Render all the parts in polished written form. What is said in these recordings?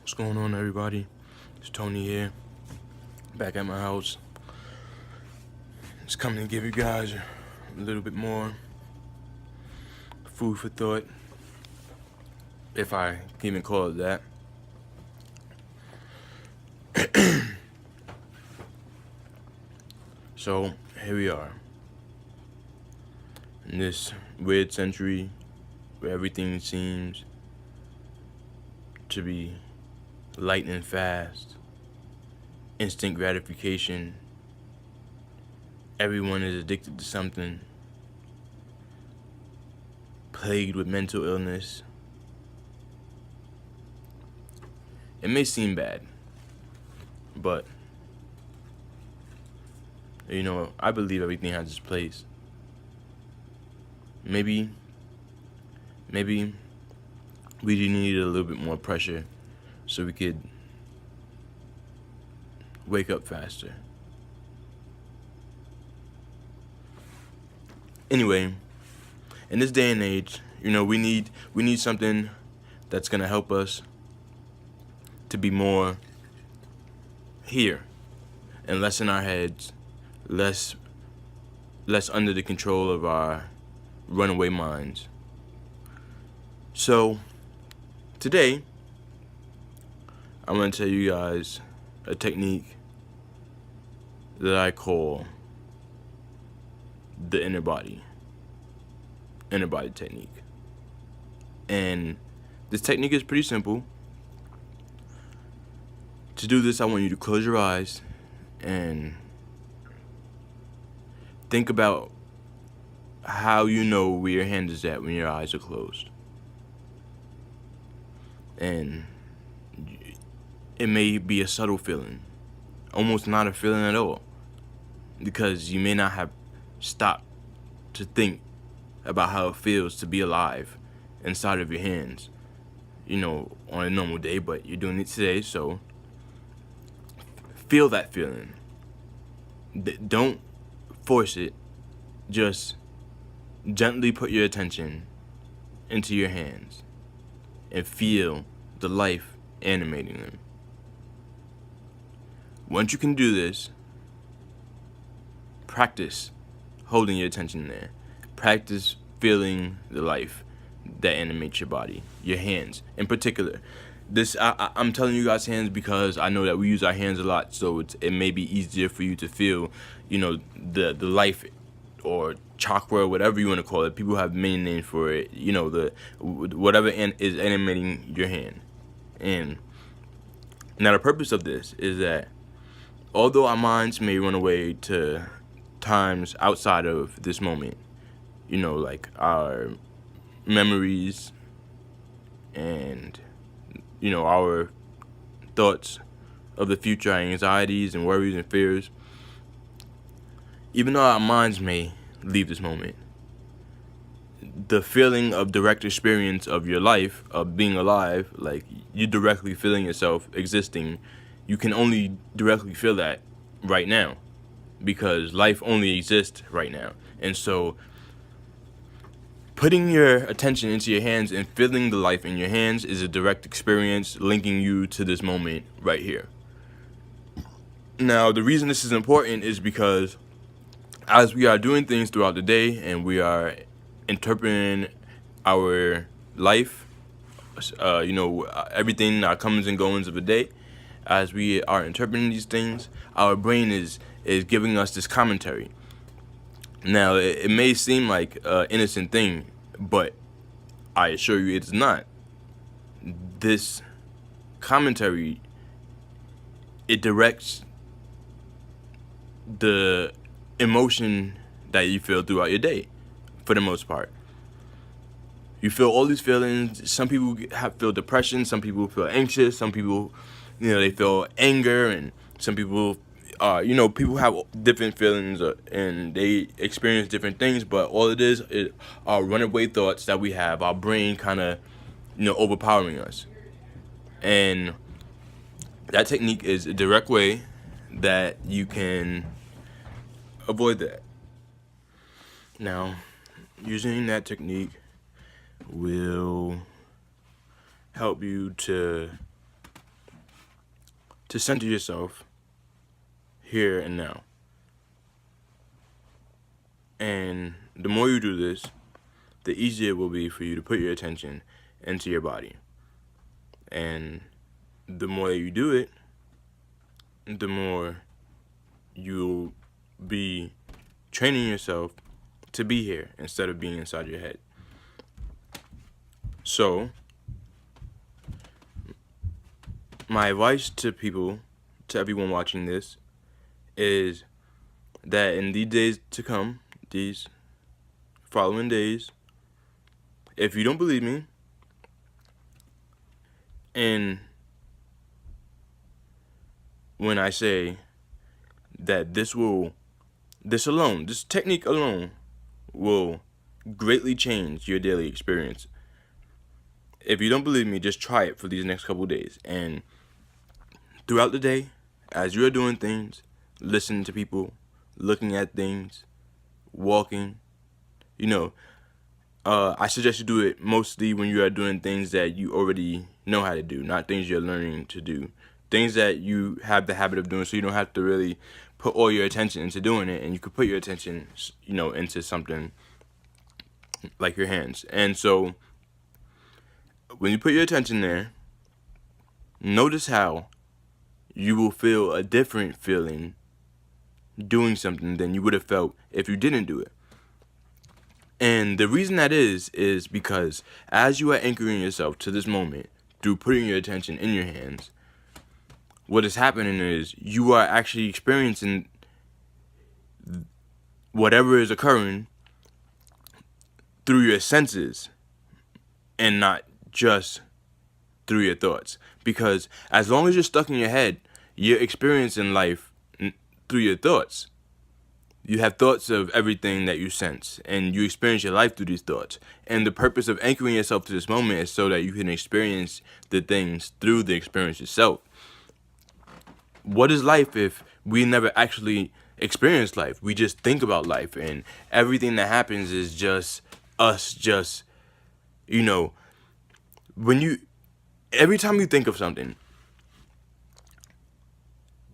What's going on, everybody? It's Tony here, back at my house. Just coming to give you guys a little bit more food for thought, if I can even call it that. So, here we are. In this weird century where everything seems to be lightning fast, instant gratification. Everyone is addicted to something, plagued with mental illness. It may seem bad, but I believe everything has its place. Maybe we do need a little bit more pressure so we could wake up faster. Anyway, in this day and age, we need something that's gonna help us to be more here and less in our heads, less under the control of our runaway minds. So today, I'm going to tell you guys a technique that I call the inner body technique. And this technique is pretty simple. To do this, I want you to close your eyes and think about how you know where your hand is at when your eyes are closed. And it may be a subtle feeling, almost not a feeling at all, because you may not have stopped to think about how it feels to be alive inside of your hands, on a normal day, but you're doing it today, so feel that feeling. Don't force it, just gently put your attention into your hands and feel the life animating them. Once you can do this, practice holding your attention there. Practice feeling the life that animates your body, your hands in particular. This I'm telling you guys hands because I know that we use our hands a lot, so it may be easier for you to feel, the life or chakra, whatever you want to call it. People have many names for it. The whatever is animating your hand. And now the purpose of this is that although our minds may run away to times outside of this moment, like our memories and our thoughts of the future, our anxieties and worries and fears, even though our minds may leave this moment, the feeling of direct experience of your life, of being alive, like you directly feeling yourself existing, you can only directly feel that right now, because life only exists right now. And so putting your attention into your hands and feeling the life in your hands is a direct experience linking you to this moment right here. Now, the reason this is important is because as we are doing things throughout the day and we are interpreting our life, everything, our comings and goings of the day, as we are interpreting these things, our brain is giving us this commentary. Now, it may seem like an innocent thing, but I assure you it's not. This commentary, it directs the emotion that you feel throughout your day, for the most part. You feel all these feelings. Some people feel depression, some people feel anxious, some people, they feel anger, and some people, people have different feelings and they experience different things, but all it is are runaway thoughts that we have, our brain kind of, overpowering us. And that technique is a direct way that you can avoid that. Now, using that technique will help you to to center yourself here and now. And the more you do this, the easier it will be for you to put your attention into your body. And the more that you do it, the more you'll be training yourself to be here instead of being inside your head. So, my advice to people, to everyone watching this, is that in these days to come, these following days, if you don't believe me, and when I say that this technique alone will greatly change your daily experience. If you don't believe me, just try it for these next couple days. And throughout the day, as you are doing things, listening to people, looking at things, walking, I suggest you do it mostly when you are doing things that you already know how to do, not things you're learning to do. Things that you have the habit of doing, so you don't have to really put all your attention into doing it, and you can put your attention, into something like your hands. And so, when you put your attention there, notice how you will feel a different feeling doing something than you would have felt if you didn't do it. And the reason that is because as you are anchoring yourself to this moment through putting your attention in your hands, what is happening is you are actually experiencing whatever is occurring through your senses and not just through your thoughts. Because as long as you're stuck in your head, you're experiencing life through your thoughts. You have thoughts of everything that you sense, and you experience your life through these thoughts. And the purpose of anchoring yourself to this moment is so that you can experience the things through the experience itself. What is life if we never actually experience life? We just think about life, and everything that happens is just us, every time you think of something,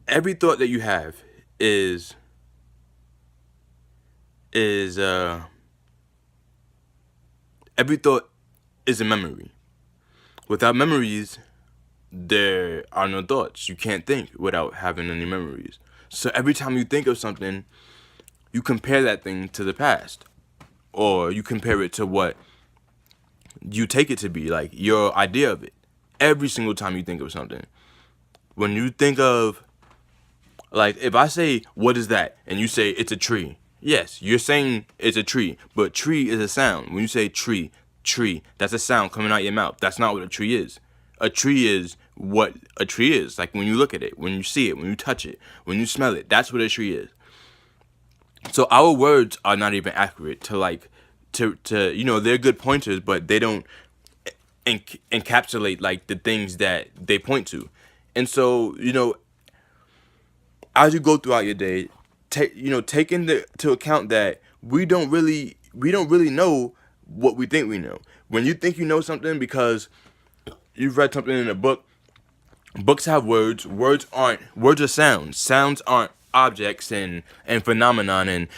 every thought that you have is every thought is a memory. Without memories, there are no thoughts. You can't think without having any memories. So every time you think of something, you compare that thing to the past, or you compare it to what you take it to be, like your idea of it. Every single time you think of something, when you think of, like, if I say, what is that? And you say, it's a tree. Yes, you're saying it's a tree, but tree is a sound. When you say tree, that's a sound coming out your mouth. That's not what a tree is. A tree is what a tree is. Like when you look at it, when you see it, when you touch it, when you smell it, that's what a tree is. So our words are not even accurate to they're good pointers, but they don't encapsulate like the things that they point to. And so, as you go throughout your day, take into account that we don't really know what we think we know. When you think you know something because you've read something in a book, books have words. Words are sounds. Sounds aren't objects and phenomenon. And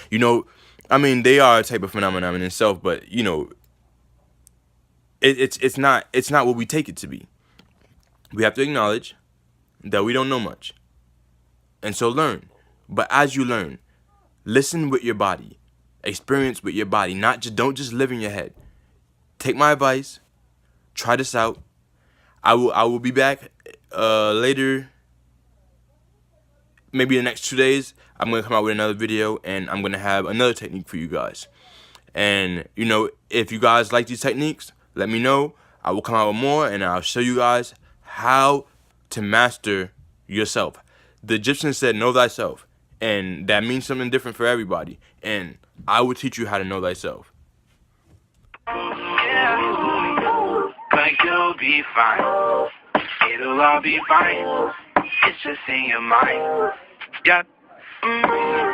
they are a type of phenomenon in itself, but it's not what we take it to be. We have to acknowledge that we don't know much, and so learn. But as you learn, listen with your body, experience with your body. Don't just live in your head. Take my advice. Try this out. I will be back later. Maybe the next 2 days, I'm gonna come out with another video, and I'm gonna have another technique for you guys. And if you guys like these techniques, let me know. I will come out with more, and I'll show you guys how to master yourself. The Egyptians said, "Know thyself," and that means something different for everybody. And I will teach you how to know thyself. Yeah, but you'll be fine. It'll all be fine. It's just in your mind. Yeah. Mm-hmm.